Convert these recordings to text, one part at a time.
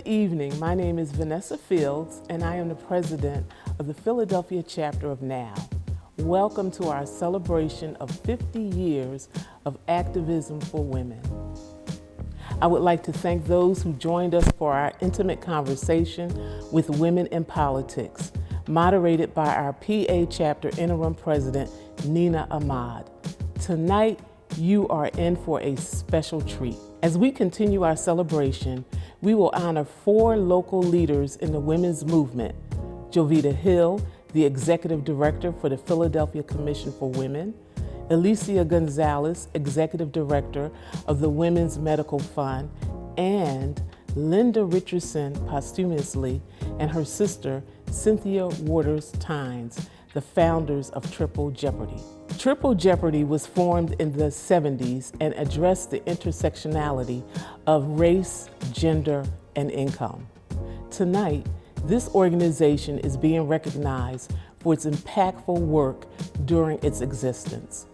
evening. My name is Vanessa Fields, and I am the president of the Philadelphia chapter of NOW. Welcome to our celebration of 50 years of activism for women. I would like to thank those who joined us for our intimate conversation with women in politics, moderated by our PA chapter interim president, Nina Ahmad. Tonight, you are in for a special treat. As we continue our celebration, we will honor 4 local leaders in the women's movement: Jovida Hill, the executive director for the Philadelphia Commission for Women; Elicia Gonzales, executive director of the Women's Medical Fund; and Linda Richardson Posthumously and her sister, Cynthia Waters-Tynes, the founders of Triple Jeopardy. Triple Jeopardy was formed in the 70s and addressed the intersectionality of race, gender, and income. Tonight, this organization is being recognized for its impactful work during its existence.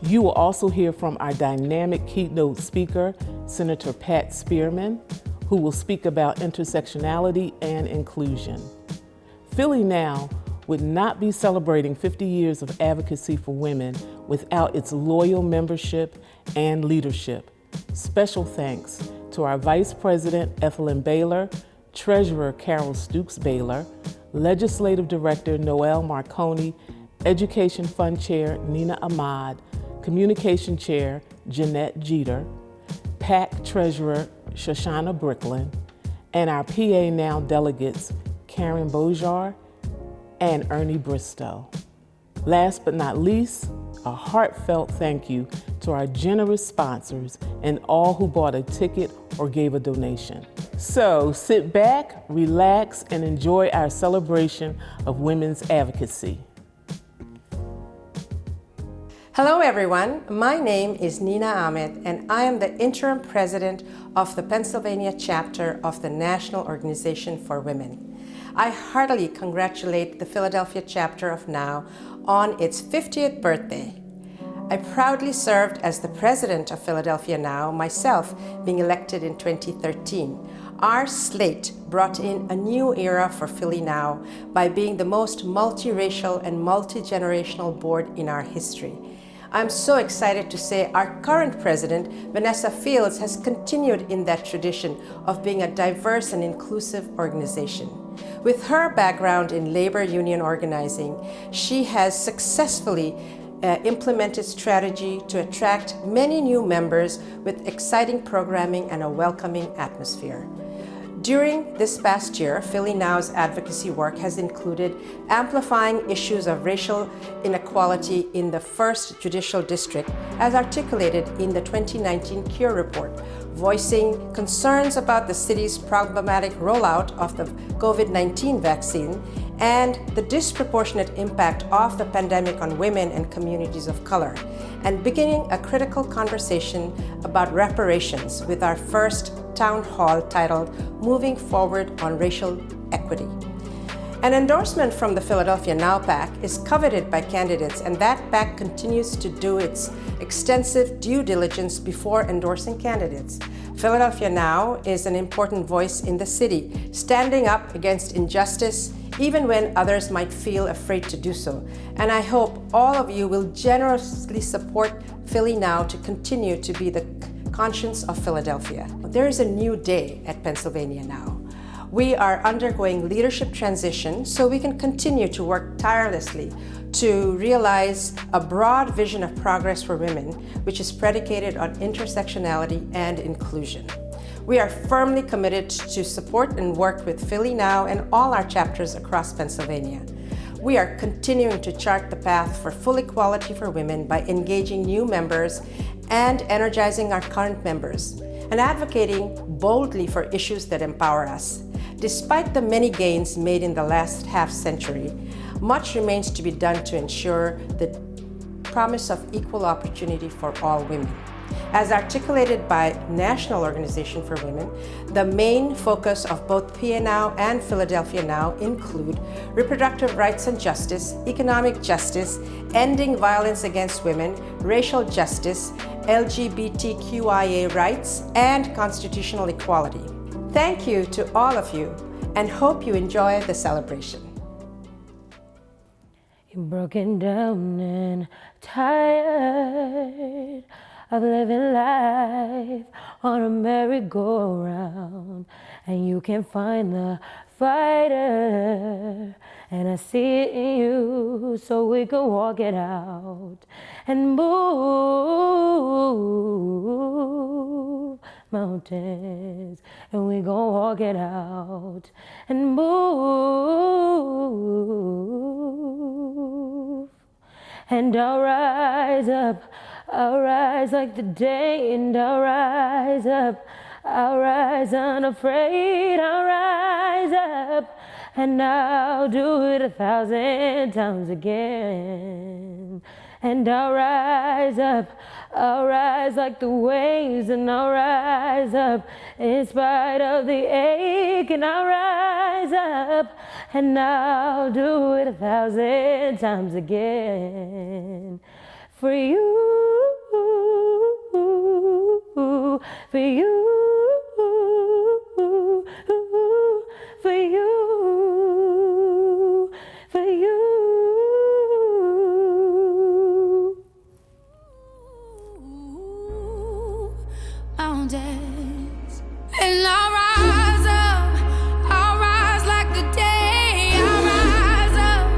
You will also hear from our dynamic keynote speaker, Senator Pat Spearman, who will speak about intersectionality and inclusion. Philly Now would not be celebrating 50 years of advocacy for women without its loyal membership and leadership. Special thanks to our Vice President, Ethelyn Baylor, Treasurer Carol Stooks-Baylor, Legislative Director Noel Marconi, Education Fund Chair Nina Ahmad, Communication Chair Jeanette Jeter, PAC Treasurer Shoshana Bricklin, and our PA Now delegates Karen Bojar and Ernie Bristow. Last but not least, a heartfelt thank you to our generous sponsors and all who bought a ticket or gave a donation. So sit back, relax, and enjoy our celebration of women's advocacy. Hello everyone, my name is Nina Ahmed and I am the interim president of the Pennsylvania chapter of the National Organization for Women. I heartily congratulate the Philadelphia chapter of NOW on its 50th birthday. I proudly served as the president of Philadelphia NOW, myself being elected in 2013. Our slate brought in a new era for Philly NOW by being the most multiracial and multi-generational board in our history. I'm so excited to say our current president, Vanessa Fields, has continued in that tradition of being a diverse and inclusive organization. With her background in labor union organizing, she has successfully implemented strategy to attract many new members with exciting programming and a welcoming atmosphere. During this past year, Philly NOW's advocacy work has included amplifying issues of racial inequality in the 1st Judicial District, as articulated in the 2019 CURE report, voicing concerns about the city's problematic rollout of the COVID-19 vaccine and the disproportionate impact of the pandemic on women and communities of color, and beginning a critical conversation about reparations with our first town hall titled Moving Forward on Racial Equity. An endorsement from the Philadelphia NOW PAC is coveted by candidates, and that PAC continues to do its extensive due diligence before endorsing candidates. Philadelphia NOW is an important voice in the city, standing up against injustice even when others might feel afraid to do so. And I hope all of you will generously support Philly NOW to continue to be the conscience of Philadelphia. There is a new day at Pennsylvania NOW. We are undergoing leadership transition so we can continue to work tirelessly to realize a broad vision of progress for women, which is predicated on intersectionality and inclusion. We are firmly committed to support and work with Philly NOW and all our chapters across Pennsylvania. We are continuing to chart the path for full equality for women by engaging new members and energizing our current members, and advocating boldly for issues that empower us. Despite the many gains made in the last half-century, much remains to be done to ensure the promise of equal opportunity for all women. As articulated by National Organization for Women, the main focus of both PA NOW and Philadelphia NOW include reproductive rights and justice, economic justice, ending violence against women, racial justice, LGBTQIA rights, and constitutional equality. Thank you to all of you and hope you enjoy the celebration. You're broken down and tired of living life on a merry-go-round, and you can't find the fighter, and I see it in you, so we can walk it out and move mountains, and we gon' walk it out and move. And I'll rise up, I'll rise like the day, and I'll rise up, I'll rise unafraid, I'll rise up, and I'll do it 1,000 times again. And I'll rise up, I'll rise like the waves, and I'll rise up in spite of the ache, and I'll rise up, and I'll do it 1,000 times again. For you, for you, for you, for you. Mountains, and I'll rise up, I'll rise like the day, I'll rise up,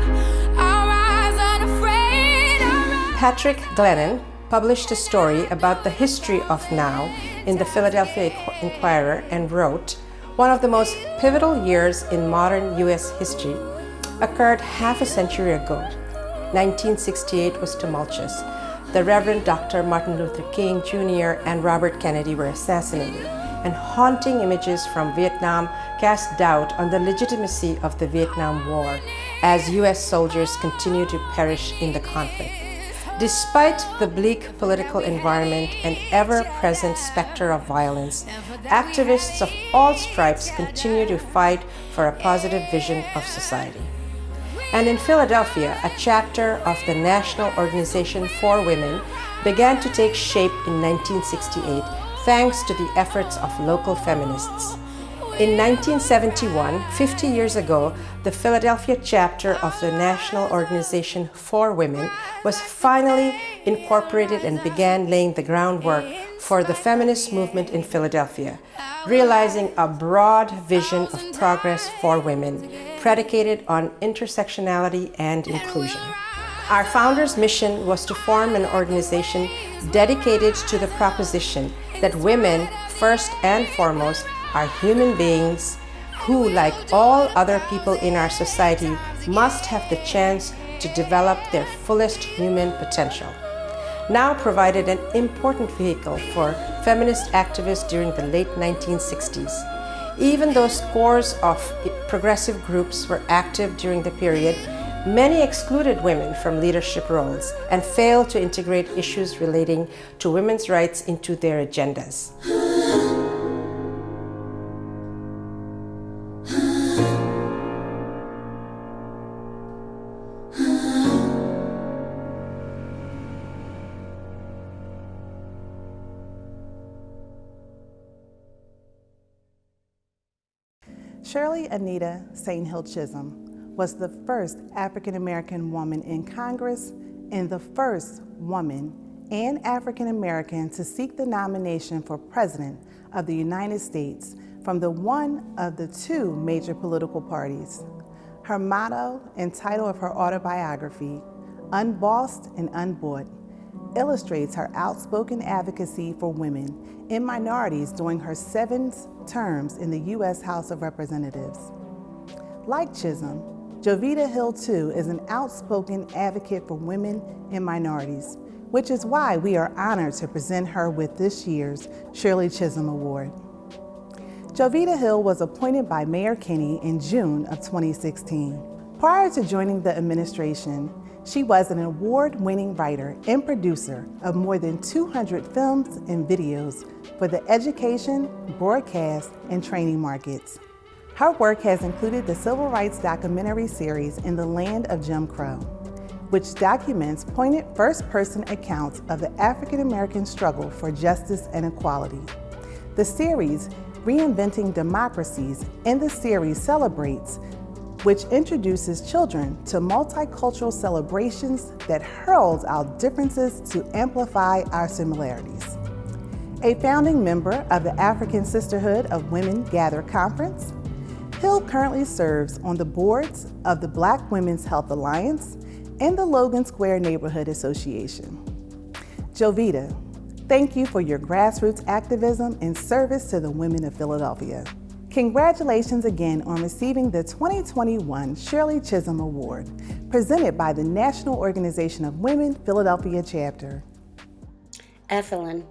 I'll rise unafraid, I'll rise. Patrick Glennon published a story about the history of now in the Philadelphia Inquirer and wrote, "One of the most pivotal years in modern U.S. history occurred half a century ago. 1968 was tumultuous. The Reverend Dr. Martin Luther King Jr. and Robert Kennedy were assassinated, and haunting images from Vietnam cast doubt on the legitimacy of the Vietnam War as U.S. soldiers continue to perish in the conflict. Despite the bleak political environment and ever-present specter of violence, activists of all stripes continue to fight for a positive vision of society. And in Philadelphia, a chapter of the National Organization for Women began to take shape in 1968 thanks to the efforts of local feminists. In 1971, 50 years ago, the Philadelphia chapter of the National Organization for Women was finally incorporated and began laying the groundwork for the feminist movement in Philadelphia, realizing a broad vision of progress for women, predicated on intersectionality and inclusion. Our founder's mission was to form an organization dedicated to the proposition that women, first and foremost, are human beings who, like all other people in our society, must have the chance to develop their fullest human potential. Now provided an important vehicle for feminist activists during the late 1960s. Even though scores of progressive groups were active during the period, many excluded women from leadership roles and failed to integrate issues relating to women's rights into their agendas. Shirley Anita St. Hill Chisholm was the first African-American woman in Congress and the first woman and African-American to seek the nomination for President of the United States from one of the two major political parties. Her motto and title of her autobiography, Unbossed and Unbought, illustrates her outspoken advocacy for women and minorities during her 7 terms in the U.S. House of Representatives. Like Chisholm, Jovida Hill, too, is an outspoken advocate for women and minorities, which is why we are honored to present her with this year's Shirley Chisholm Award. Jovida Hill was appointed by Mayor Kinney in June of 2016. Prior to joining the administration, she was an award-winning writer and producer of more than 200 films and videos for the education, broadcast, and training markets. Her work has included the civil rights documentary series In the Land of Jim Crow, which documents poignant first-person accounts of the African-American struggle for justice and equality. The series Reinventing Democracies, and the series Celebrates, which introduces children to multicultural celebrations that herald our differences to amplify our similarities. A founding member of the African Sisterhood of Women Gather Conference, Hill currently serves on the boards of the Black Women's Health Alliance and the Logan Square Neighborhood Association. Jovida, thank you for your grassroots activism and service to the women of Philadelphia. Congratulations again on receiving the 2021 Shirley Chisholm Award, presented by the National Organization of Women Philadelphia Chapter. Ethelyn,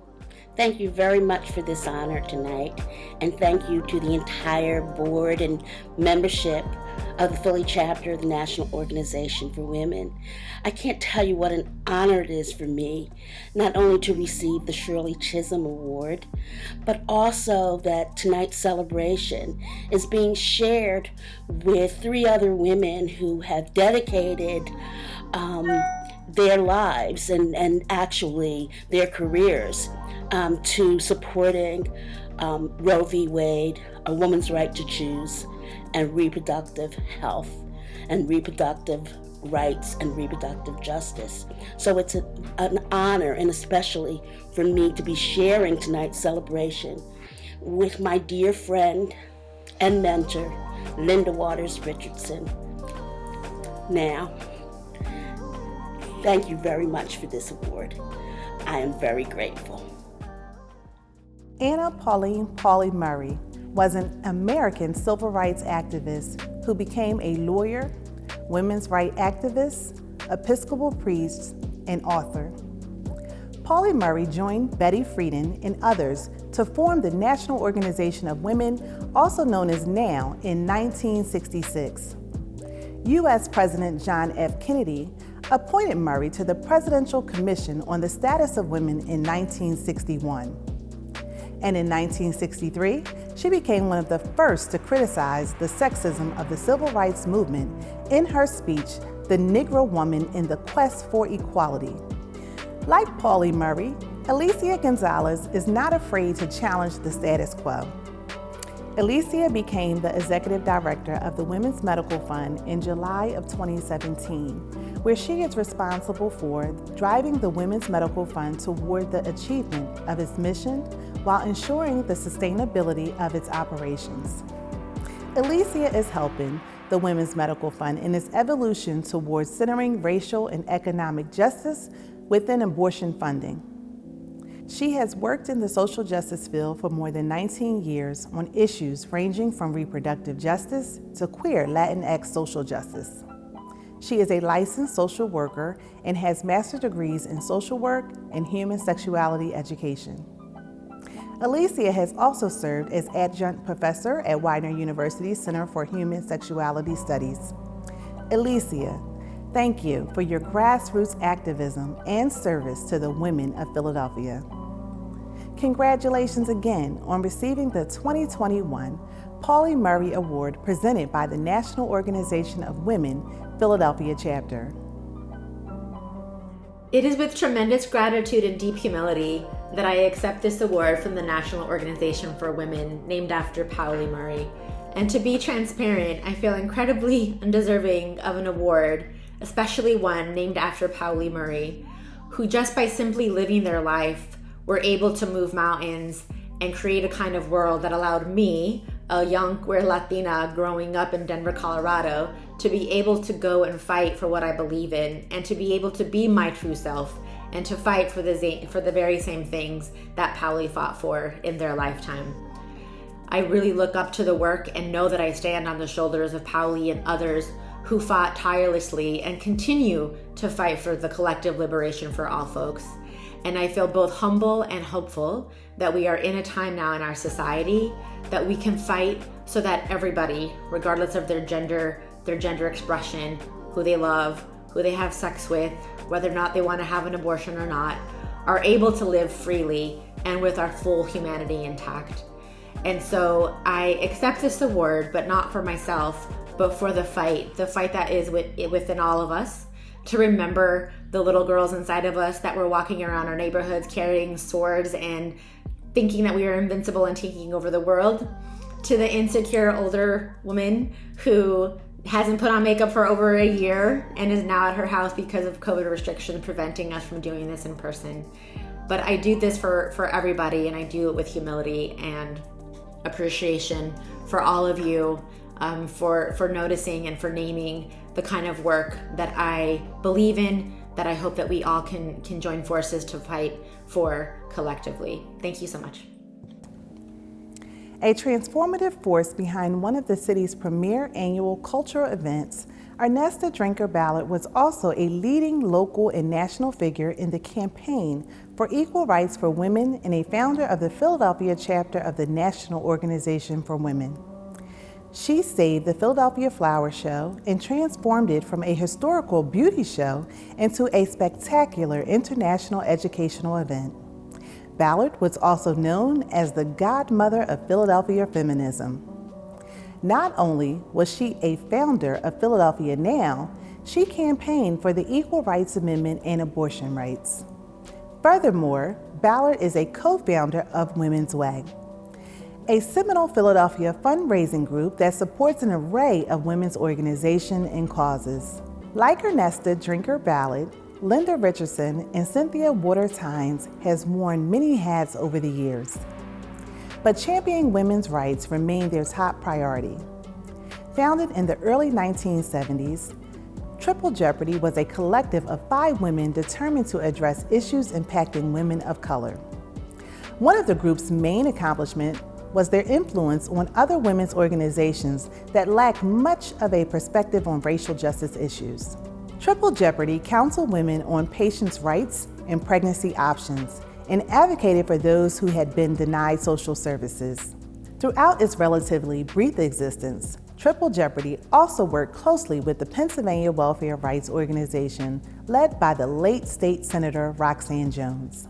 thank you very much for this honor tonight, and thank you to the entire board and membership of the Philly chapter of the National Organization for Women. I can't tell you what an honor it is for me, not only to receive the Shirley Chisholm Award, but also that tonight's celebration is being shared with 3 other women who have dedicated their lives and actually their careers to supporting Roe v. Wade, a woman's right to choose, and reproductive health and reproductive rights and reproductive justice. So it's an honor, and especially for me, to be sharing tonight's celebration with my dear friend and mentor, Linda Waters Richardson. Now, thank you very much for this award. I am very grateful. Anna Pauline Pauli Murray was an American civil rights activist who became a lawyer, women's rights activist, Episcopal priest, and author. Pauli Murray joined Betty Friedan and others to form the National Organization of Women, also known as NOW, in 1966. U.S. President John F. Kennedy appointed Murray to the Presidential Commission on the Status of Women in 1961. And in 1963, she became one of the first to criticize the sexism of the civil rights movement in her speech, The Negro Woman in the Quest for Equality. Like Pauli Murray, Elicia Gonzales is not afraid to challenge the status quo. Elicia became the executive director of the Women's Medical Fund in July of 2017, where she is responsible for driving the Women's Medical Fund toward the achievement of its mission while ensuring the sustainability of its operations. Elicia is helping the Women's Medical Fund in its evolution towards centering racial and economic justice within abortion funding. She has worked in the social justice field for more than 19 years on issues ranging from reproductive justice to queer Latinx social justice. She is a licensed social worker and has master's degrees in social work and human sexuality education. Elicia has also served as adjunct professor at Widener University's Center for Human Sexuality Studies. Elicia, thank you for your grassroots activism and service to the women of Philadelphia. Congratulations again on receiving the 2021 Pauli Murray Award presented by the National Organization of Women Philadelphia Chapter. It is with tremendous gratitude and deep humility that I accept this award from the National Organization for Women, named after Pauli Murray. And to be transparent, I feel incredibly undeserving of an award, especially one named after Pauli Murray, who just by simply living their life were able to move mountains and create a kind of world that allowed me, a young queer Latina growing up in Denver, Colorado, to be able to go and fight for what I believe in, and to be able to be my true self, and to fight for the very same things that Pauli fought for in their lifetime. I really look up to the work and know that I stand on the shoulders of Pauli and others who fought tirelessly and continue to fight for the collective liberation for all folks. And I feel both humble and hopeful that we are in a time now in our society that we can fight so that everybody, regardless of their gender expression, who they love, who they have sex with, whether or not they want to have an abortion or not, are able to live freely and with our full humanity intact. And so I accept this award, but not for myself, but for the fight that is within all of us, to remember the little girls inside of us that were walking around our neighborhoods carrying swords and thinking that we are invincible and taking over the world, to the insecure older woman who hasn't put on makeup for over a year and is now at her house because of COVID restrictions preventing us from doing this in person. But I do this for everybody, and I do it with humility and appreciation for all of you, for noticing and for naming the kind of work that I believe in, that I hope that we all can join forces to fight for collectively. Thank you so much. A transformative force behind one of the city's premier annual cultural events, Ernesta Ballard was also a leading local and national figure in the campaign for equal rights for women and a founder of the Philadelphia chapter of the National Organization for Women. She saved the Philadelphia Flower Show and transformed it from a historical beauty show into a spectacular international educational event. Ballard was also known as the godmother of Philadelphia feminism. Not only was she a founder of Philadelphia Now, she campaigned for the Equal Rights Amendment and abortion rights. Furthermore, Ballard is a co-founder of Women's Way, a seminal Philadelphia fundraising group that supports an array of women's organizations and causes. Like Ernesta Ballard, Linda Richardson and Cynthia Waters has worn many hats over the years. But championing women's rights remained their top priority. Founded in the early 1970s, Triple Jeopardy was a collective of 5 women determined to address issues impacting women of color. One of the group's main accomplishments was their influence on other women's organizations that lacked much of a perspective on racial justice issues. Triple Jeopardy counseled women on patients' rights and pregnancy options and advocated for those who had been denied social services. Throughout its relatively brief existence, Triple Jeopardy also worked closely with the Pennsylvania Welfare Rights Organization led by the late State Senator Roxanne Jones.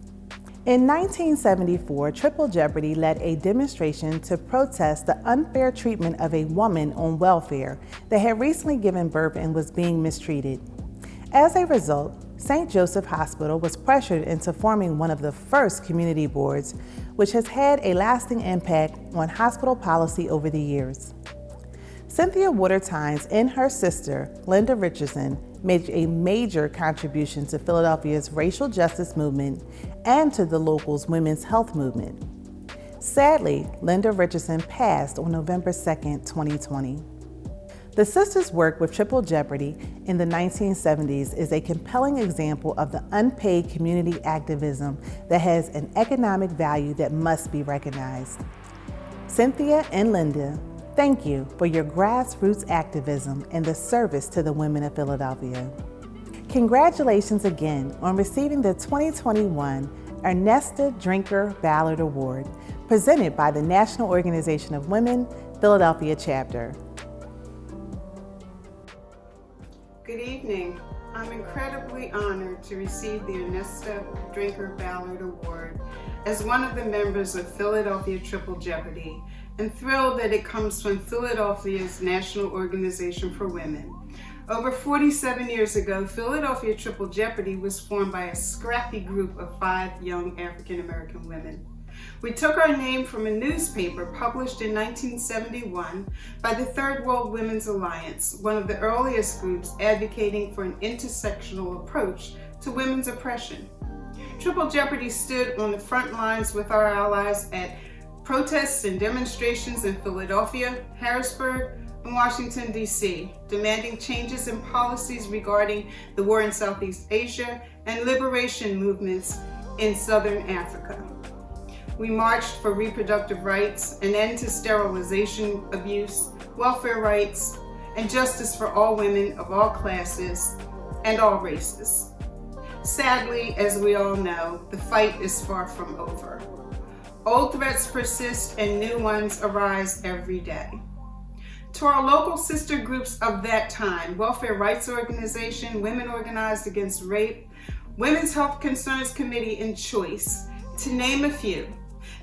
In 1974, Triple Jeopardy led a demonstration to protest the unfair treatment of a woman on welfare that had recently given birth and was being mistreated. As a result, St. Joseph Hospital was pressured into forming one of the first community boards, which has had a lasting impact on hospital policy over the years. Cynthia Waters and her sister, Linda Richardson, made a major contribution to Philadelphia's racial justice movement and to the local's women's health movement. Sadly, Linda Richardson passed on November 2, 2020. The sisters' work with Triple Jeopardy in the 1970s is a compelling example of the unpaid community activism that has an economic value that must be recognized. Cynthia and Linda, thank you for your grassroots activism and the service to the women of Philadelphia. Congratulations again on receiving the 2021 Ernesta Ballard Award, presented by the National Organization of Women, Philadelphia Chapter. Good evening. I'm incredibly honored to receive the Ernesta Ballard Award as one of the members of Philadelphia Triple Jeopardy, and thrilled that it comes from Philadelphia's National Organization for Women. Over 47 years ago, Philadelphia Triple Jeopardy was formed by a scrappy group of 5 young African American women. We took our name from a newspaper published in 1971 by the Third World Women's Alliance, one of the earliest groups advocating for an intersectional approach to women's oppression. Triple Jeopardy stood on the front lines with our allies at protests and demonstrations in Philadelphia, Harrisburg, and Washington, D.C., demanding changes in policies regarding the war in Southeast Asia and liberation movements in Southern Africa. We marched for reproductive rights, an end to sterilization abuse, welfare rights, and justice for all women of all classes and all races. Sadly, as we all know, the fight is far from over. Old threats persist and new ones arise every day. To our local sister groups of that time, Welfare Rights Organization, Women Organized Against Rape, Women's Health Concerns Committee, and Choice, to name a few,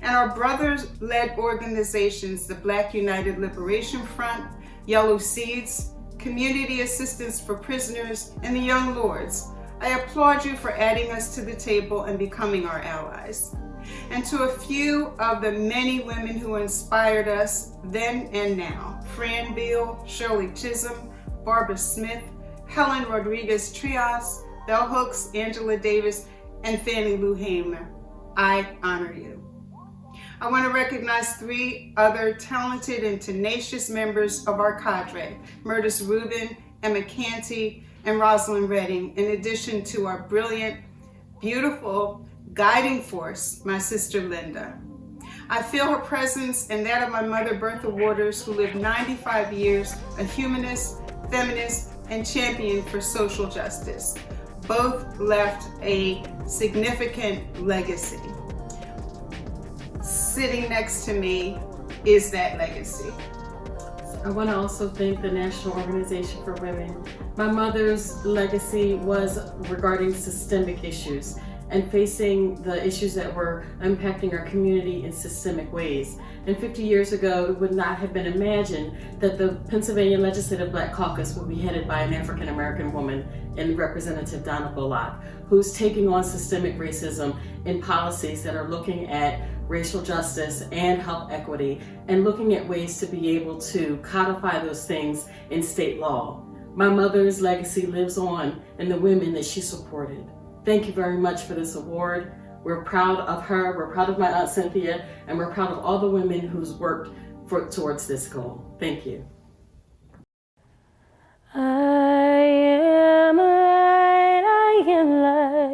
and our brothers-led organizations, the Black United Liberation Front, Yellow Seeds, Community Assistance for Prisoners, and the Young Lords, I applaud you for adding us to the table and becoming our allies. and to a few of the many women who inspired us then and now. Fran Beal, Shirley Chisholm, Barbara Smith, Helen Rodriguez Trias, Bell Hooks, Angela Davis, and Fannie Lou Hamer. I honor you. I want to recognize 3 other talented and tenacious members of our cadre, Murtis Rubin, Emma Canty, and Rosalind Redding, in addition to our brilliant, beautiful, guiding force, my sister Linda. I feel her presence and that of my mother, Bertha Waters, who lived 95 years, a humanist, feminist, and champion for social justice. Both left a significant legacy. Sitting next to me is that legacy. I want to also thank the National Organization for Women. My mother's legacy was regarding systemic issues and facing the issues that were impacting our community in systemic ways. And 50 years ago, it would not have been imagined that the Pennsylvania Legislative Black Caucus would be headed by an African American woman in Representative Donna Ballard, who's taking on systemic racism in policies that are looking at racial justice and health equity, and looking at ways to be able to codify those things in state law. My mother's legacy lives on in the women that she supported. Thank you very much for this award. We're proud of her, we're proud of my Aunt Cynthia, and we're proud of all the women who's worked towards this goal. Thank you. I am light, I am light.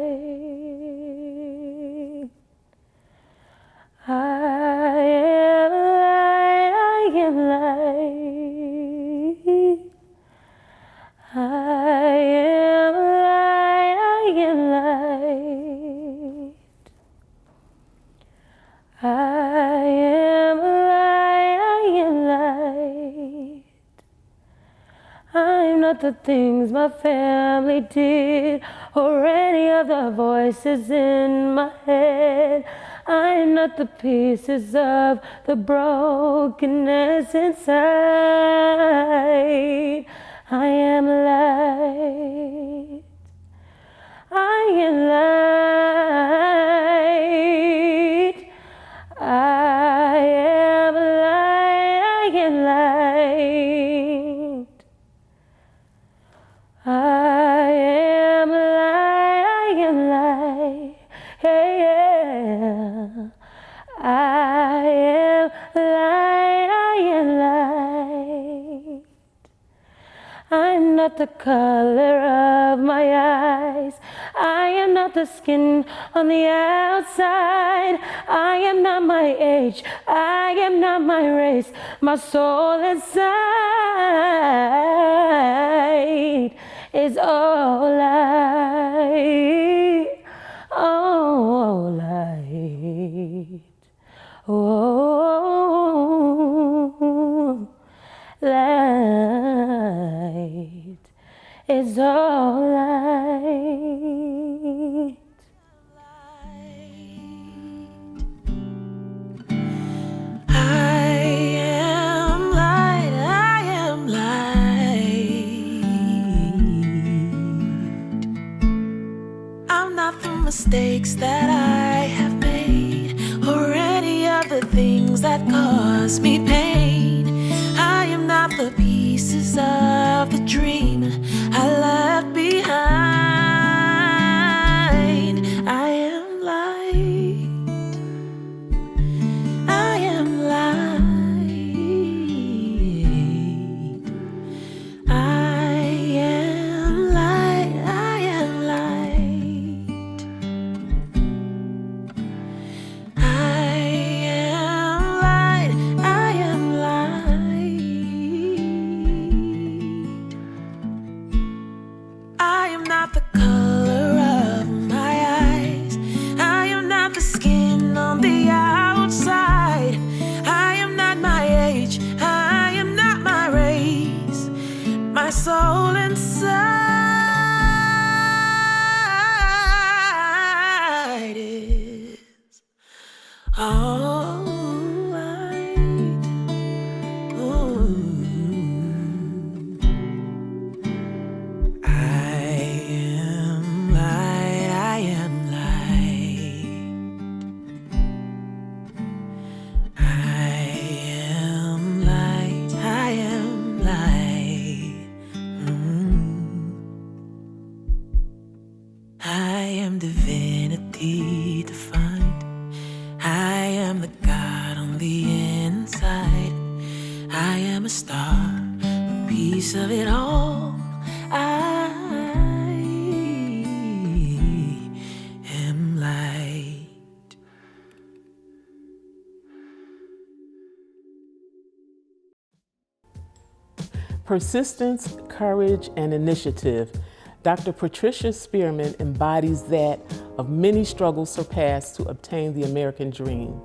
I am light, I am light. I am light, I am light. I am light, I am light. I'm not the things my family did or any of the voices in my head. I'm not the pieces of the brokenness inside. I am light. I am light. I am light. I am light. I am light. I am light. Hey, yeah. I am light. I am light. I'm not the color of my eyes. I am not the skin on the outside. I am not my age. I am not my race. My soul inside is all light. Oh, light. Oh, light is all light. I am light, I am light. I'm not the mistakes that I have made or any of the things that cause me pain. I am not the pieces of the dream I left behind. I am light. I am light. I am light. I am light. I am light. I am light. I am divinity defined. I am the God on the inside. I am a star, a piece of it all. I am light. Persistence, courage, and initiative. Dr. Patricia Spearman embodies that of many struggles surpassed to obtain the American dream.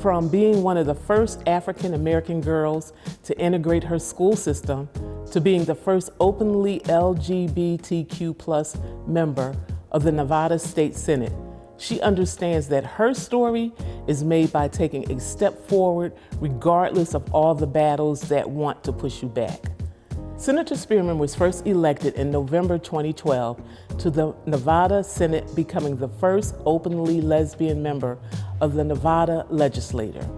From being one of the first African American girls to integrate her school system, to being the first openly LGBTQ+ member of the Nevada State Senate, she understands that her story is made by taking a step forward regardless of all the battles that want to push you back. Senator Spearman was first elected in November 2012 to the Nevada Senate, becoming the first openly lesbian member of the Nevada legislature.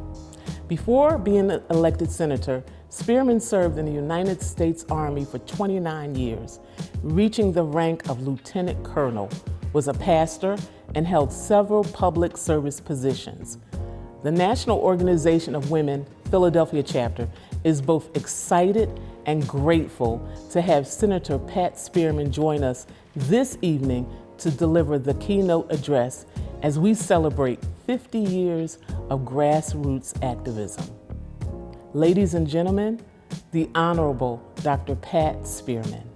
Before being elected senator, Spearman served in the United States Army for 29 years, reaching the rank of lieutenant colonel, was a pastor, and held several public service positions. The National Organization of Women Philadelphia chapter is both excited and grateful to have Senator Pat Spearman join us this evening to deliver the keynote address as we celebrate 50 years of grassroots activism. Ladies and gentlemen, the Honorable Dr. Pat Spearman.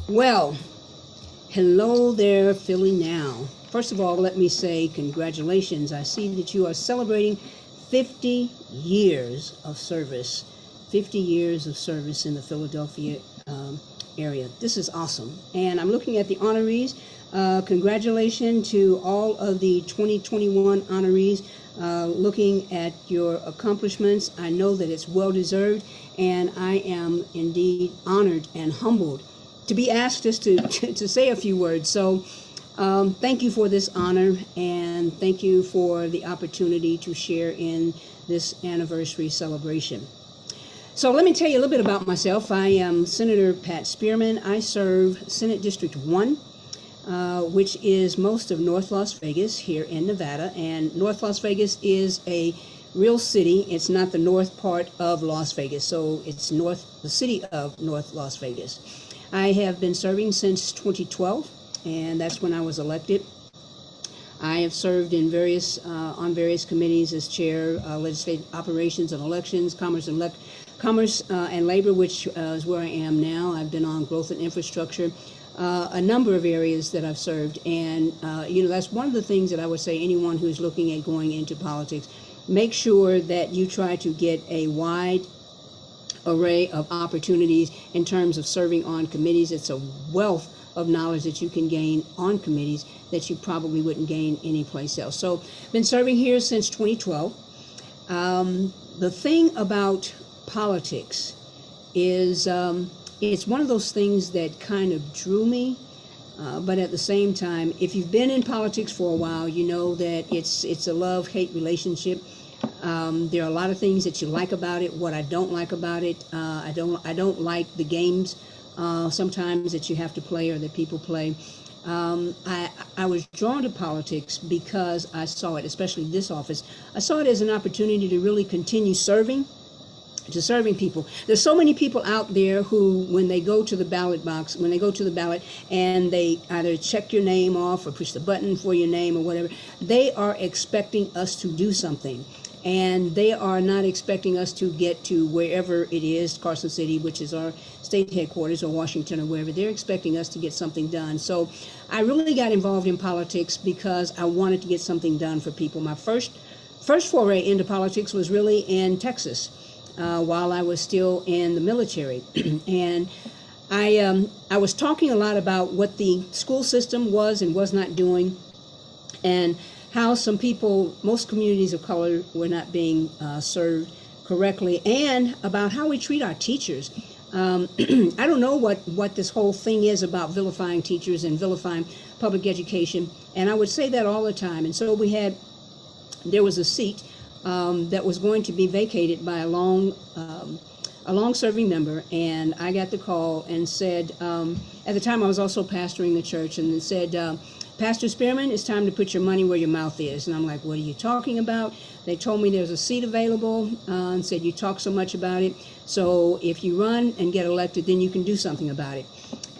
Well, hello there, Philly Now. First of all, let me say congratulations. I see that you are celebrating 50 years of service, 50 years of service in the Philadelphia area. This is awesome. And I'm looking at the honorees. Congratulations to all of the 2021 honorees. Looking at your accomplishments, I know that it's well-deserved, and I am indeed honored and humbled to be asked just to say a few words. So thank you for this honor, and thank you for the opportunity to share in this anniversary celebration. So let me tell you a little bit about myself. I am Senator Pat Spearman. I serve Senate District 1, which is most of North Las Vegas here in Nevada. And North Las Vegas is a real city. It's not the north part of Las Vegas, so it's the city of North Las Vegas. I have been serving since 2012, and that's when I was elected. I have served in on various committees as chair, legislative operations and elections, commerce and labor, which is where I am now. I've been on growth and infrastructure, a number of areas that I've served. And, that's one of the things that I would say anyone who's looking at going into politics, make sure that you try to get a wide array of opportunities in terms of serving on committees. It's a wealth of knowledge that you can gain on committees that you probably wouldn't gain anyplace else. So been serving here since 2012. The thing about politics is it's one of those things that kind of drew me, but at the same time, if you've been in politics for a while, you know that it's a love-hate relationship. There are a lot of things that you like about it. What I don't like about it, I don't like the games sometimes that you have to play or that people play. I was drawn to politics because I saw it, especially this office. I saw it as an opportunity to really continue serving people. There's so many people out there who, when they go to the ballot box, and they either check your name off or push the button for your name or whatever, they are expecting us to do something. And they are not expecting us to get to wherever it is, Carson City, which is our state headquarters, or Washington, or wherever. They're expecting us to get something done. So I really got involved in politics because I wanted to get something done for people. My first foray into politics was really in Texas, while I was still in the military. And I was talking a lot about what the school system was and was not doing, and how some people, most communities of color, were not being served correctly, and about how we treat our teachers. I don't know what this whole thing is about vilifying teachers and vilifying public education, and I would say that all the time. And so there was a seat that was going to be vacated by a a long-serving member, and I got the call and said, at the time I was also pastoring the church, and it said, Pastor Spearman, it's time to put your money where your mouth is. And I'm like, what are you talking about? They told me there's a seat available and said, you talk so much about it. So if you run and get elected, then you can do something about it.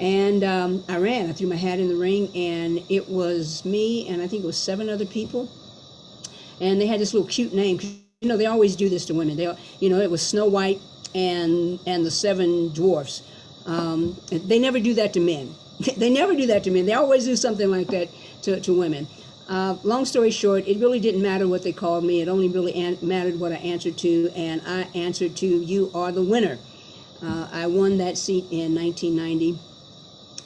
And I ran. I threw my hat in the ring, and it was me and I think it was 7 other people. And they had this little cute name. You know, they always do this to women. They, you know, it was Snow White and the 7 dwarfs. They never do that to men. They never do that to men. They always do something like that to women. Long story short, it really didn't matter what they called me. It only really mattered what I answered to, and I answered to, you are the winner. I won that seat in 1990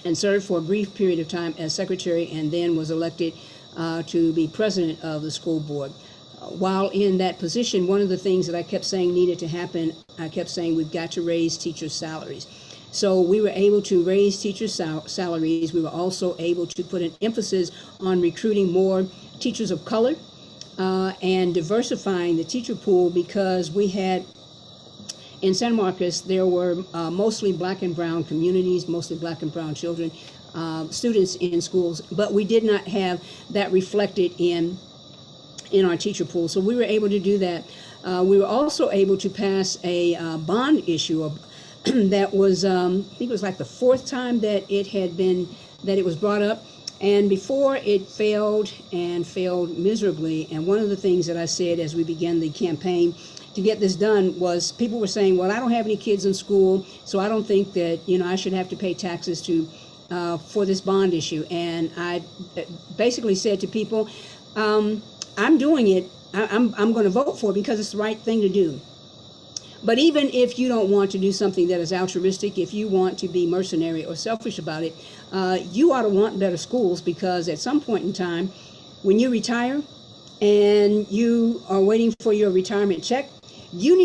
and served for a brief period of time as secretary, and then was elected to be president of the school board. While in that position, one of the things that I kept saying needed to happen, I kept saying we've got to raise teachers' salaries. So we were able to raise teachers' salaries. We were also able to put an emphasis on recruiting more teachers of color and diversifying the teacher pool, because we had, in San Marcos, there were mostly black and brown communities, mostly black and brown children, students in schools, but we did not have that reflected in our teacher pool. So we were able to do that. We were also able to pass a bond issue that was, I think it was like the 4th time that it was brought up. And before it failed and failed miserably. And one of the things that I said as we began the campaign to get this done was, people were saying, well, I don't have any kids in school, so I don't think that, you know, I should have to pay taxes for this bond issue. And I basically said to people, I'm doing it. I'm going to vote for it because it's the right thing to do. But even if you don't want to do something that is altruistic, if you want to be mercenary or selfish about it, you ought to want better schools, because at some point in time, when you retire and you are waiting for your retirement check, you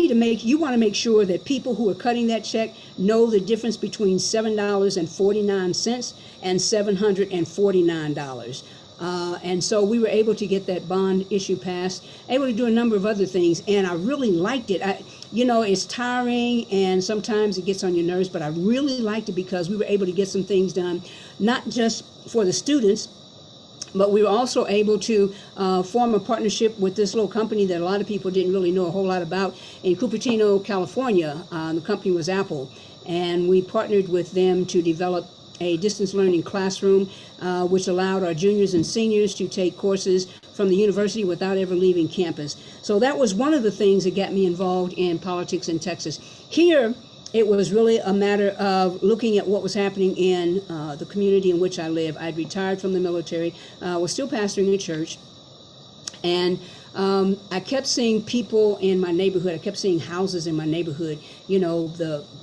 want to make sure that people who are cutting that check know the difference between $7.49 and $749. And so we were able to get that bond issue passed, able to do a number of other things, and I really liked it. You know, it's tiring and sometimes it gets on your nerves, but I really liked it because we were able to get some things done, not just for the students, but we were also able to form a partnership with this little company that a lot of people didn't really know a whole lot about in Cupertino, California. The company was Apple, and we partnered with them to develop a distance learning classroom, which allowed our juniors and seniors to take courses from the university without ever leaving campus. So that was one of the things that got me involved in politics in Texas. Here, it was really a matter of looking at what was happening in the community in which I live. I'd retired from the military, was still pastoring a church, and I kept seeing people in my neighborhood. I kept seeing houses in my neighborhood, you know,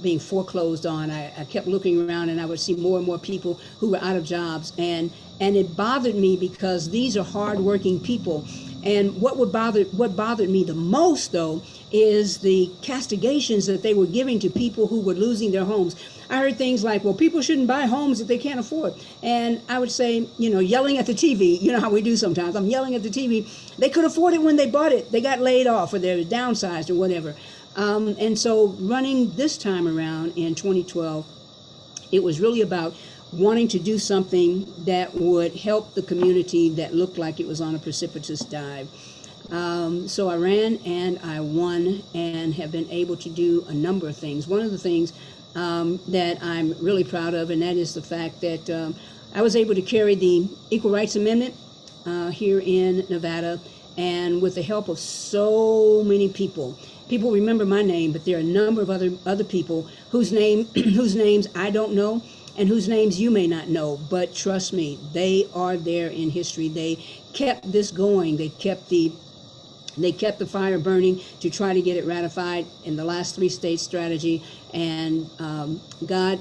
being foreclosed on. I kept looking around, and I would see more and more people who were out of jobs. And it bothered me because these are hardworking people. And what bothered me the most, though, is the castigations that they were giving to people who were losing their homes. I heard things like, well, people shouldn't buy homes that they can't afford. And I would say, you know, yelling at the TV, you know how we do sometimes. I'm yelling at the TV. They could afford it when they bought it. They got laid off or they were downsized or whatever. And so running this time around in 2012, it was really about wanting to do something that would help the community that looked like it was on a precipitous dive. So I ran and I won and have been able to do a number of things. One of the things that I'm really proud of, and that is the fact that I was able to carry the Equal Rights Amendment here in Nevada, and with the help of so many people. People remember my name, but there are a number of other people whose names I don't know, and whose names you may not know, but trust me, they are there in history. They kept this going. They kept the fire burning to try to get it ratified in the last 3-state strategy, and God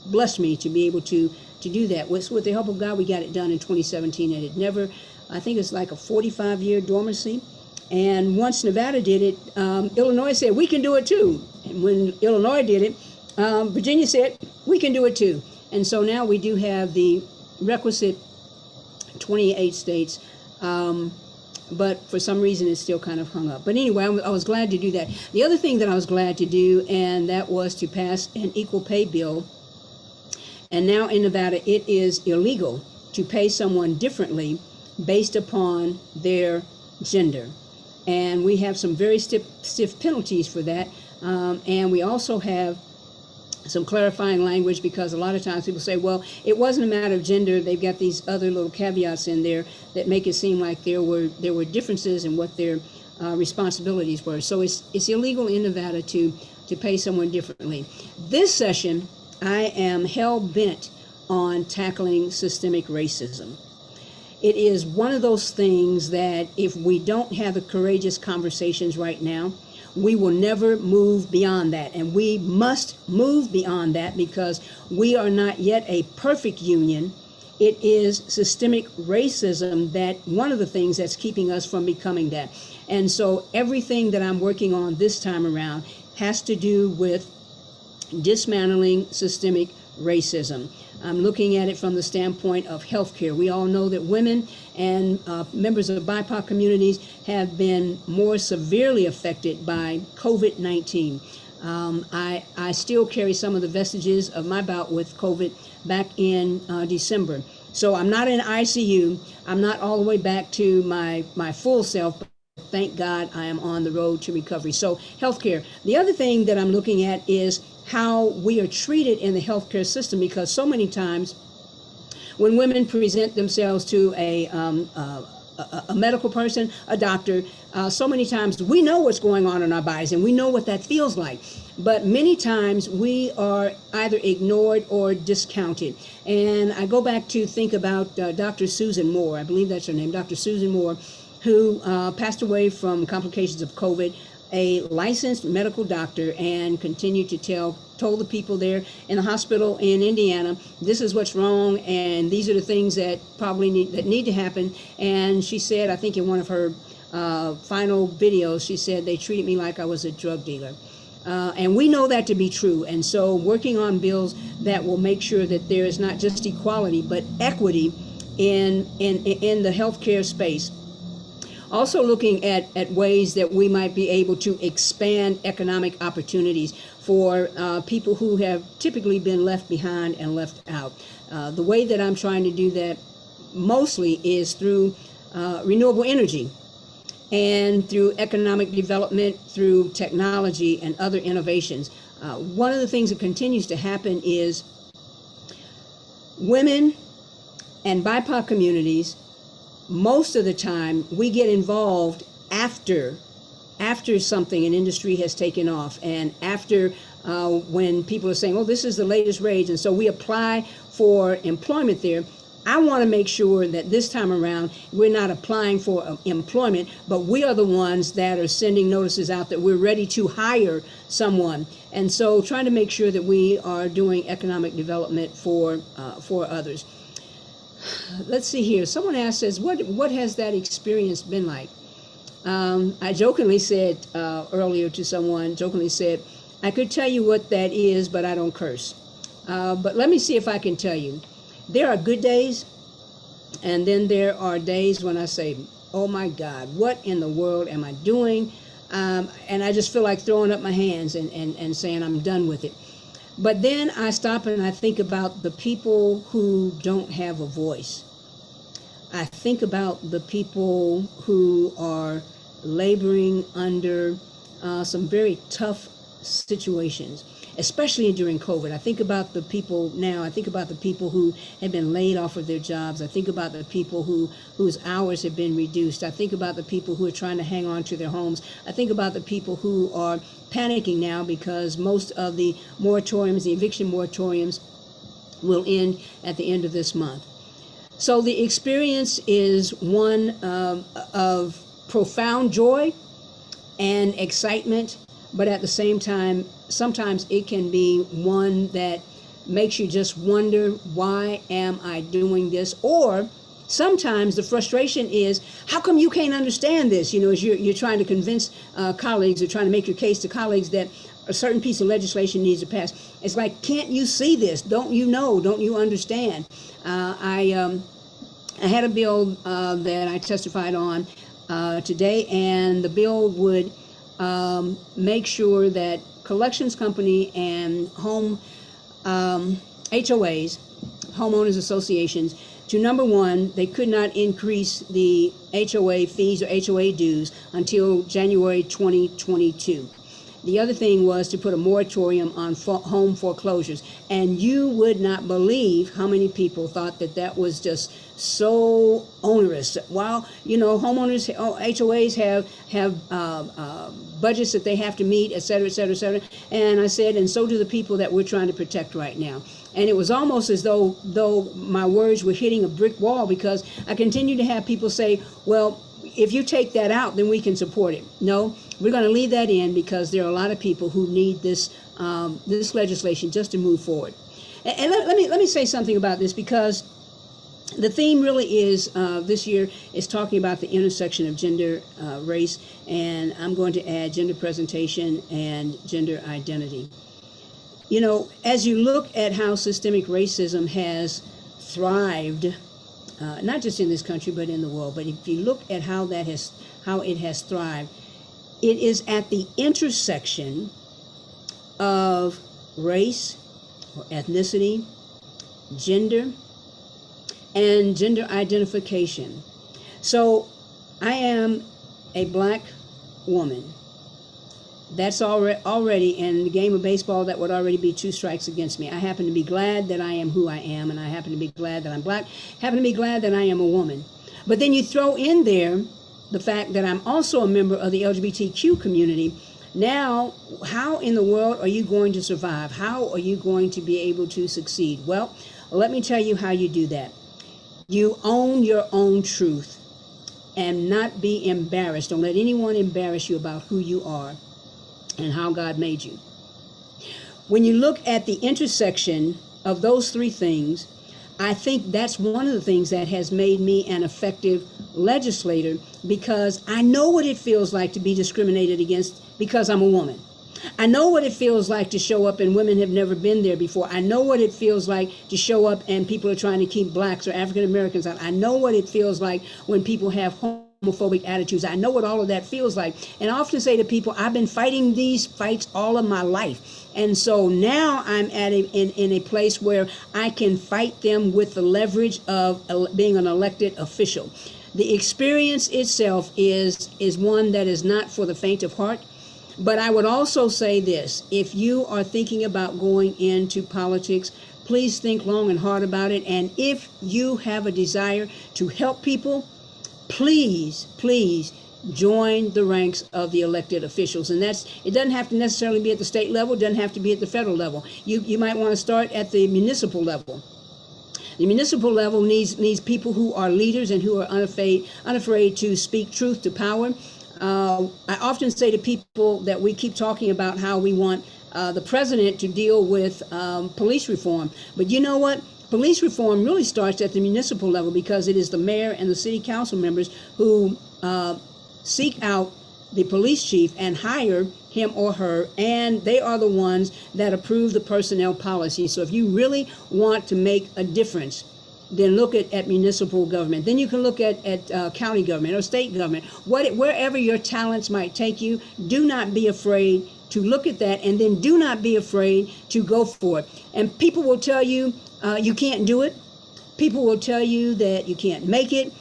blessed me to be able to do that. With the help of God, we got it done in 2017, and it never, I think it's like a 45-year dormancy. And once Nevada did it, Illinois said, we can do it too. And when Illinois did it, Virginia said, we can do it too. And so now we do have the requisite 28 states but for some reason it's still kind of hung up. But anyway, I was glad to do that. The other thing that I was glad to do, and that was to pass an equal pay bill. And now in Nevada, it is illegal to pay someone differently based upon their gender. And we have some very stiff penalties for that. And we also have some clarifying language, because a lot of times people say, well, it wasn't a matter of gender. They've got these other little caveats in there that make it seem like there were differences in what their responsibilities were. So it's illegal in Nevada to pay someone differently. This session, I am hell-bent on tackling systemic racism. It is one of those things that if we don't have the courageous conversations right now, we will never move beyond that. And we must move beyond that, because we are not yet a perfect union. It is systemic racism that one of the things that's keeping us from becoming that. And so everything that I'm working on this time around has to do with dismantling systemic racism. I'm looking at it from the standpoint of healthcare. We all know that women and members of BIPOC communities have been more severely affected by COVID-19. I still carry some of the vestiges of my bout with COVID back in December. So I'm not in ICU. I'm not all the way back to my full self, but thank God I am on the road to recovery. So healthcare. The other thing that I'm looking at is how we are treated in the healthcare system, because so many times when women present themselves to a medical person, a doctor, so many times we know what's going on in our bodies and we know what that feels like. But many times we are either ignored or discounted. And I go back to think about Dr. Susan Moore, I believe that's her name, Dr. Susan Moore, who passed away from complications of COVID, a licensed medical doctor, and continued to told the people there in the hospital in Indiana, this is what's wrong, and these are the things that probably need to happen. And she said, I think in one of her final videos, she said, they treated me like I was a drug dealer. And we know that to be true. And so working on bills that will make sure that there is not just equality, but equity in the healthcare space. Also looking at ways that we might be able to expand economic opportunities for people who have typically been left behind and left out. The way that I'm trying to do that mostly is through renewable energy and through economic development, through technology and other innovations. One of the things that continues to happen is women and BIPOC communities, most of the time we get involved after something, an industry has taken off, and after when people are saying, oh, this is the latest rage, and so we apply for employment there. I want to make sure that this time around we're not applying for employment, but we are the ones that are sending notices out that we're ready to hire someone. And so trying to make sure that we are doing economic development for others. Let's see here. Someone asked, says, what has that experience been like? I jokingly said earlier to someone, I could tell you what that is, but I don't curse. But let me see if I can tell you. There are good days, and then there are days when I say, oh my God, what in the world am I doing? And I just feel like throwing up my hands and saying I'm done with it. But then I stop and I think about the people who don't have a voice. I think about the people who are laboring under some very tough situations, especially during COVID. I think about the people now. I think about the people who have been laid off of their jobs. I think about the people whose hours have been reduced. I think about the people who are trying to hang on to their homes. I think about the people who are panicking now because most of the moratoriums, the eviction moratoriums, will end at the end of this month. So the experience is one of profound joy and excitement, but at the same time, sometimes it can be one that makes you just wonder, why am I doing this? Or sometimes the frustration is, how come you can't understand this? You know, as you're trying to convince colleagues or trying to make your case to colleagues that a certain piece of legislation needs to pass. It's like, can't you see this? Don't you know? Don't you understand? I had a bill that I testified on today, and the bill would make sure that collections company and home HOAs, homeowners associations, to number one, they could not increase the HOA fees or HOA dues until January 2022. The other thing was to put a moratorium on home foreclosures. And you would not believe how many people thought that that was just so onerous. While, you know, homeowners, HOAs have budgets that they have to meet, et cetera, et cetera, et cetera. And I said, and so do the people that we're trying to protect right now. And it was almost as though my words were hitting a brick wall, because I continue to have people say, well, if you take that out, then we can support it. No, we're going to leave that in, because there are a lot of people who need this this legislation just to move forward. And let me say something about this, because the theme really is this year is talking about the intersection of gender, race, and I'm going to add gender presentation and gender identity. You know, as you look at how systemic racism has thrived, not just in this country but in the world, but if you look at how it has thrived, it is at the intersection of race or ethnicity, gender, and gender identification. So I am a black woman. That's already in the game of baseball, that would already be 2 strikes against me. I happen to be glad that I am who I am, and I happen to be glad that I'm black, happen to be glad that I am a woman. But then you throw in there the fact that I'm also a member of the LGBTQ community. Now, how in the world are you going to survive? How are you going to be able to succeed? Well, let me tell you how you do that. You own your own truth and not be embarrassed. Don't let anyone embarrass you about who you are and how God made you. When you look at the intersection of those 3 things, I think that's one of the things that has made me an effective legislator, because I know what it feels like to be discriminated against because I'm a woman. I know what it feels like to show up and women have never been there before. I know what it feels like to show up and people are trying to keep blacks or African Americans out. I know what it feels like when people have homophobic attitudes. I know what all of that feels like. And I often say to people, I've been fighting these fights all of my life. And so now I'm in a place where I can fight them with the leverage of being an elected official. The experience itself is one that is not for the faint of heart. But I would also say this: if you are thinking about going into politics, please think long and hard about it. And if you have a desire to help people, please join the ranks of the elected officials. And it doesn't have to necessarily be at the state level, it doesn't have to be at the federal level. You might want to start at the municipal level. The municipal level needs people who are leaders and who are unafraid to speak truth to power. I often say to people that we keep talking about how we want the president to deal with police reform. But you know what? Police reform really starts at the municipal level, because it is the mayor and the city council members who seek out the police chief and hire him or her, and they are the ones that approve the personnel policy. So if you really want to make a difference, then look at municipal government. Then you can look at county government or state government. Wherever your talents might take you, do not be afraid to look at that, and then do not be afraid to go for it. And people will tell you you can't do it. People will tell you that you can't make it.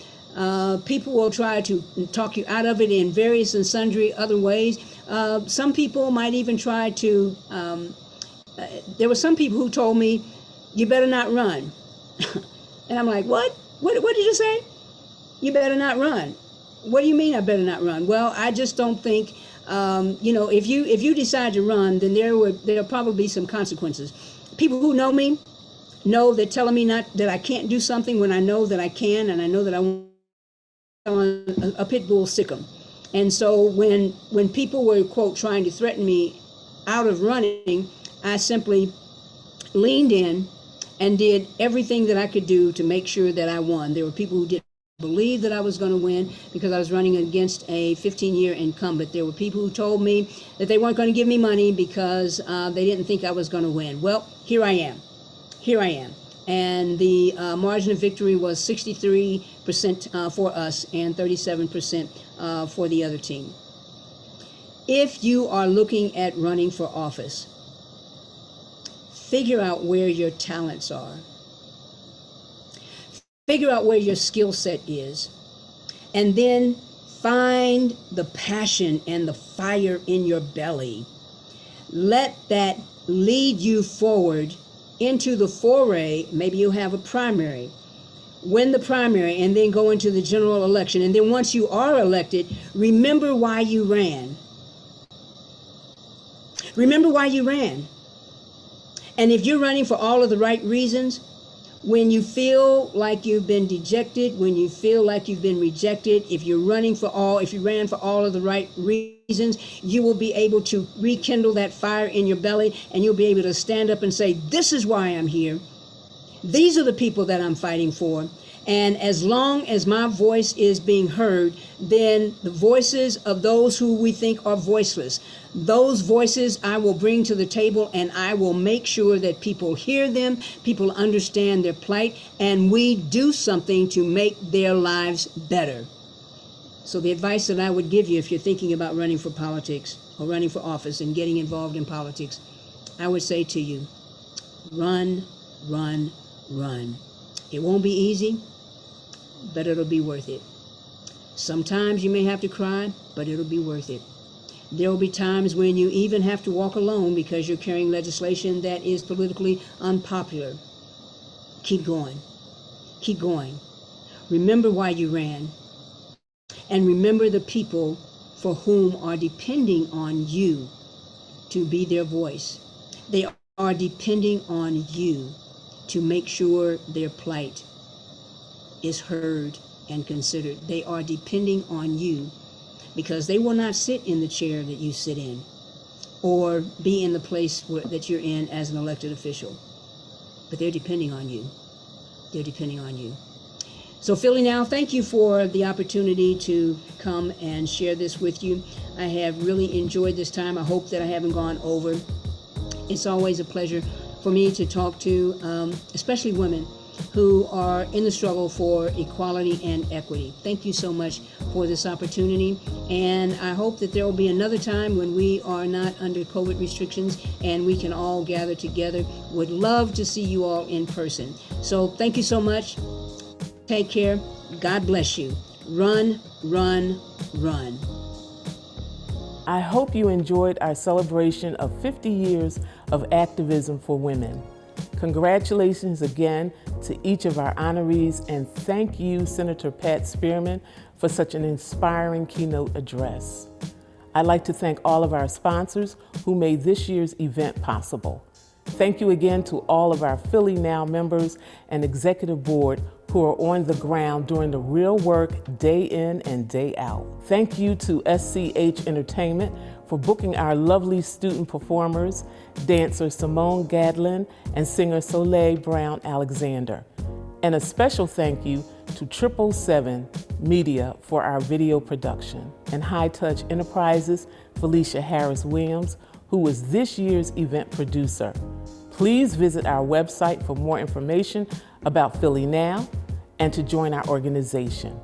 People will try to talk you out of it in various and sundry other ways. Some people might even try to, there were some people who told me, you better not run. And I'm like, what? What did you say? You better not run. What do you mean I better not run? Well, I just don't think, if you decide to run, then there'll probably be some consequences. People who know me know that telling me that I can't do something when I know that I can, and I know that I won't, a pit bull sick 'em. And so when people were, quote, trying to threaten me out of running, I simply leaned in and did everything that I could do to make sure that I won. There were people who didn't believe that I was going to win because I was running against a 15-year incumbent. There were people who told me that they weren't going to give me money because they didn't think I was going to win. Well, here I am. And the margin of victory was 63% for us and 37% for the other team. If you are looking at running for office, figure out where your talents are. Figure out where your skill set is. And then find the passion and the fire in your belly. Let that lead you forward into the foray. Maybe you have a primary. Win the primary and then go into the general election. And then once you are elected, remember why you ran. Remember why you ran. And if you're running for all of the right reasons, when you feel like you've been dejected, when you feel like you've been rejected, if you ran for all of the right reasons, you will be able to rekindle that fire in your belly, and you'll be able to stand up and say, this is why I'm here. These are the people that I'm fighting for. And as long as my voice is being heard, then the voices of those who we think are voiceless, those voices I will bring to the table, and I will make sure that people hear them, people understand their plight, and we do something to make their lives better. So the advice that I would give you if you're thinking about running for politics or running for office and getting involved in politics, I would say to you, run, run, run. It won't be easy, but it'll be worth it. Sometimes you may have to cry, but it'll be worth it. There will be times when you even have to walk alone because you're carrying legislation that is politically unpopular. Keep going. Keep going. Remember why you ran. And remember the people for whom are depending on you to be their voice. They are depending on you to make sure their plight is heard and considered. They are depending on you because they will not sit in the chair that you sit in or be in the place that you're in as an elected official. But they're depending on you. They're depending on you. So Philly Now, thank you for the opportunity to come and share this with you. I have really enjoyed this time. I hope that I haven't gone over. It's always a pleasure for me to talk to, especially women who are in the struggle for equality and equity. Thank you so much for this opportunity. And I hope that there will be another time when we are not under COVID restrictions and we can all gather together. Would love to see you all in person. So thank you so much. Take care. God bless you. Run, run, run. I hope you enjoyed our celebration of 50 years of activism for women. Congratulations again to each of our honorees, and thank you, Senator Pat Spearman, for such an inspiring keynote address. I'd like to thank all of our sponsors who made this year's event possible. Thank you again to all of our Philly Now members and executive board who are on the ground doing the real work day in and day out. Thank you to SCH Entertainment for booking our lovely student performers, dancer Simone Gadlin and singer Soliel Brown Alexander. And a special thank you to 777 Media for our video production, and HiTouch Enterprises for Elicia Harris-Williams, who was this year's event producer. Please visit our website for more information about Philly Now and to join our organization.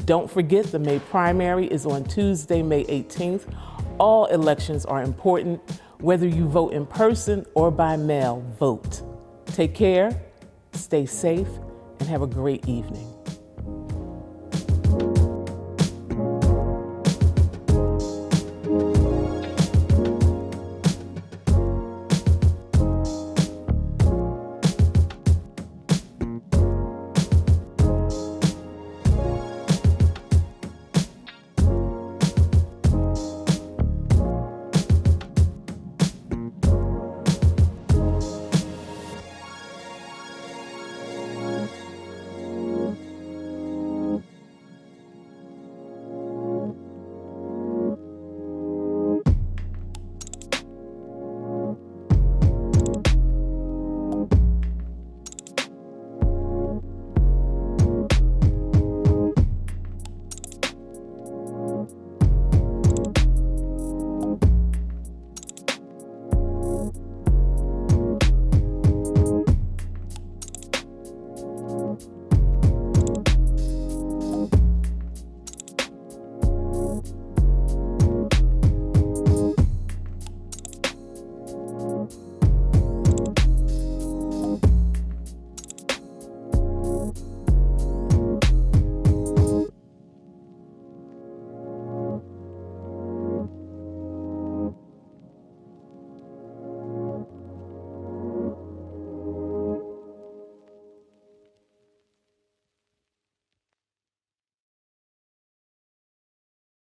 Don't forget the May primary is on Tuesday, May 18th. All elections are important. Whether you vote in person or by mail, vote. Take care, stay safe, and have a great evening.